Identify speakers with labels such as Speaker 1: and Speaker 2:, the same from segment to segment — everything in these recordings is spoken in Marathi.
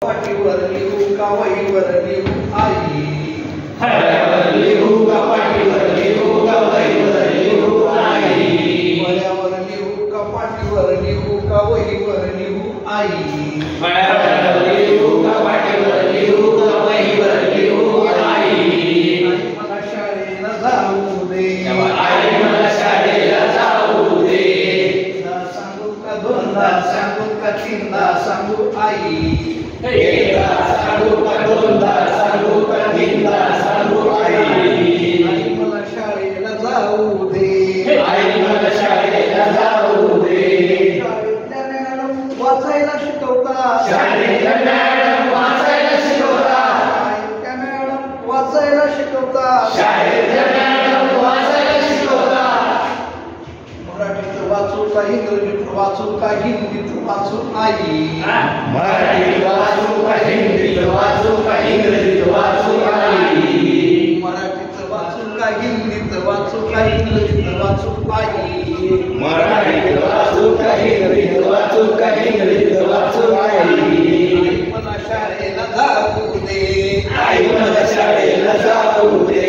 Speaker 1: पाठीवर लिहू का वहीवर लिहू आई
Speaker 2: फळ्यावर लिहू का पाठीवर लिहू का वहीवर लिहू आई
Speaker 1: फळ्यावर लिहू का पाठीवर लिहू का वहीवर लिहू आई
Speaker 2: फळ्यावर लिहू का पाठीवर लिहू का वहीवर लिहू आई
Speaker 1: मला शाळेला जाऊ दे
Speaker 2: आई मला शाळेला जाऊ दे
Speaker 1: सांगू का दोनदा सांगू का तीनदा सांगू आई
Speaker 2: एकदा सांगू का दोनदा सांगू का तीनदा सांगू आई
Speaker 1: मला शाळेला जाऊ दे
Speaker 2: आई मला शाळेला जाऊ दे
Speaker 1: शाळेतल्या मॅडम वाचायला शिकवतात
Speaker 2: शाळेतल्या मॅडम वाचायला शिकवतात
Speaker 1: शाळेतल्या मॅडम वाचायला शिकवतात
Speaker 2: शाळेतल्या मॅडम वाचायला शिकवतात
Speaker 1: मराठीत वाचू का इंग्रजीत वाचू का हिंदीत वाचू आई
Speaker 2: मराठीत वाचू का हिंदीत वाचू का इंग्रजीत वाचू आई
Speaker 1: मराठीत वाचू का हिंदीत वाचू का इंग्रजीत वाचू आई
Speaker 2: मराठीत वाचू का हिंदीत वाचू का इंग्रजीत वाचू आई
Speaker 1: मला शाळेला जाऊ दे
Speaker 2: आई मला शाळेला जाऊ दे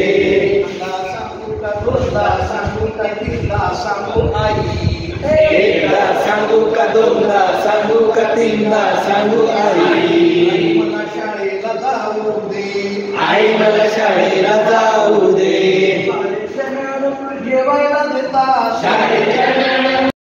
Speaker 1: सांगू का दोनदा सांगू का तीनदा सांगू आई
Speaker 2: एकदा सांगू का दोनदा सांगू का तीनदा सांगू आई
Speaker 1: मला शाळेला जाऊ दे
Speaker 2: आई मला शाळेला जाऊ दे